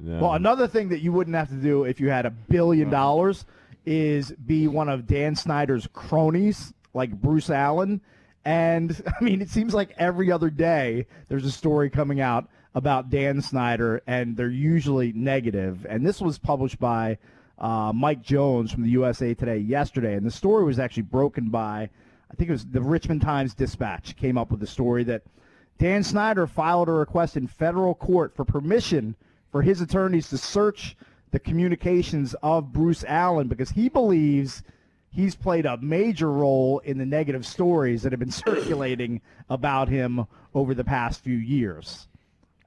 No. Well, another thing that you wouldn't have to do if you had $1 billion is be one of Dan Snyder's cronies, like Bruce Allen. And, I mean, it seems like every other day there's a story coming out about Dan Snyder, and they're usually negative. And this was published by Mike Jones from the USA Today yesterday. And the story was actually broken by, I think it was the Richmond Times-Dispatch came up with the story that Dan Snyder filed a request in federal court for permission for his attorneys to search the communications of Bruce Allen because he believes he's played a major role in the negative stories that have been circulating about him over the past few years.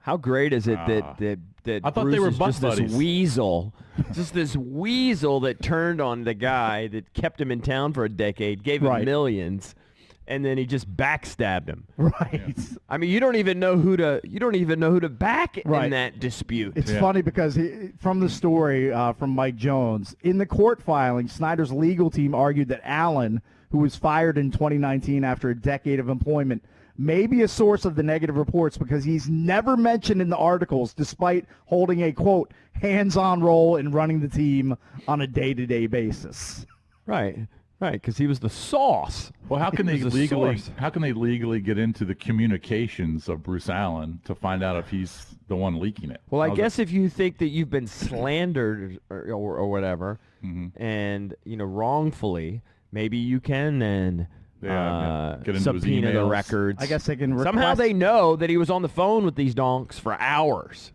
How great is it that I thought Bruce they were is butt just buddies. this weasel, just this weasel that turned on the guy that kept him in town for a decade, gave him millions, and then he just backstabbed him. Right. Yeah. I mean, you don't even know who to back in that dispute. It's funny because from the story from Mike Jones, in the court filing, Snyder's legal team argued that Allen, who was fired in 2019 after a decade of employment, may be a source of the negative reports because he's never mentioned in the articles despite holding a, quote, hands-on role in running the team on a day-to-day basis. Right, because he was the sauce. Well, how can they legally get into the communications of Bruce Allen to find out if he's the one leaking it? Well, I guess if you think that you've been slandered or whatever, and wrongfully, maybe you can then subpoena the records. I guess they can request. Somehow they know that he was on the phone with these donks for hours.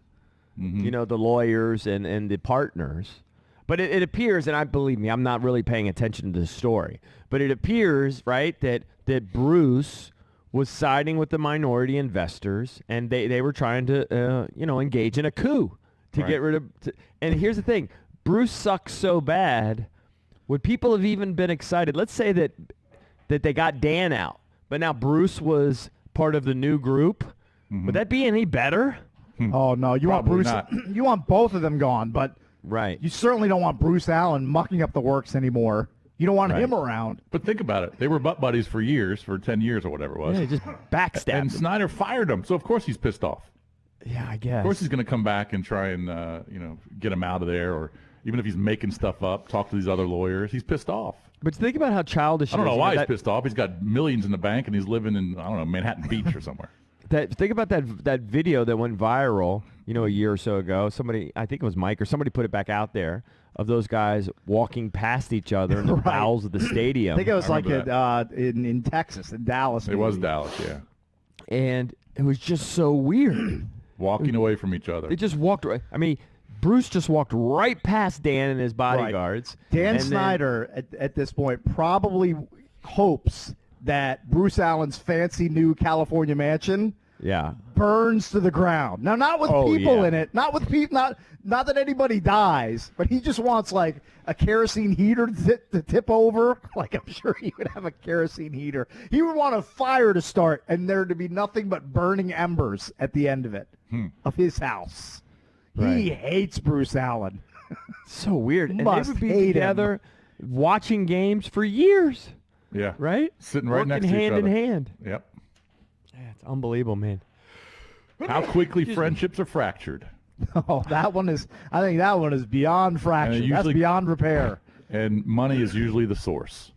The lawyers and the partners. But it appears, and believe me, I'm not really paying attention to this story, but it appears, right, that Bruce was siding with the minority investors, and they were trying to, engage in a coup to get rid of. And here's the thing: Bruce sucks so bad. Would people have even been excited? Let's say that they got Dan out, but now Bruce was part of the new group. Would that be any better? Oh no, you want Bruce? You want both of them gone, but. Right. You certainly don't want Bruce Allen mucking up the works anymore. You don't want him around. But think about it. They were butt buddies for years, for 10 years or whatever it was. Yeah, just backstabbed And Snyder fired him, so of course he's pissed off. Yeah, I guess. Of course he's going to come back and try and, get him out of there, or even if he's making stuff up, talk to these other lawyers. He's pissed off. But think about how childish I don't know why he's pissed off. He's got millions in the bank, and he's living in, Manhattan Beach or somewhere. Think about that video that went viral, a year or so ago. Somebody, I think it was Mike or somebody, put it back out there of those guys walking past each other in the bowels of the stadium. I think it was in Texas, in Dallas. It was Dallas, yeah. And it was just so weird. Walking away from each other. They just walked right. I mean, Bruce just walked right past Dan and his bodyguards. Right. Dan Snyder, at this point, probably hopes that Bruce Allen's fancy new California mansion burns to the ground. Now, not with people in it, not with people, not that anybody dies, but he just wants like a kerosene heater to tip over. Like, I'm sure he would have a kerosene heater. He would want a fire to start and there to be nothing but burning embers at the end of it, of his house. Right. He hates Bruce Allen. So weird. And Must they would be hate together watching games for years. Yeah. Right? Sitting right next to each hand other. in hand. Yep. Yeah, it's unbelievable, man. How quickly friendships are fractured. Oh, I think that one is beyond fracture. That's beyond repair. And money is usually the source.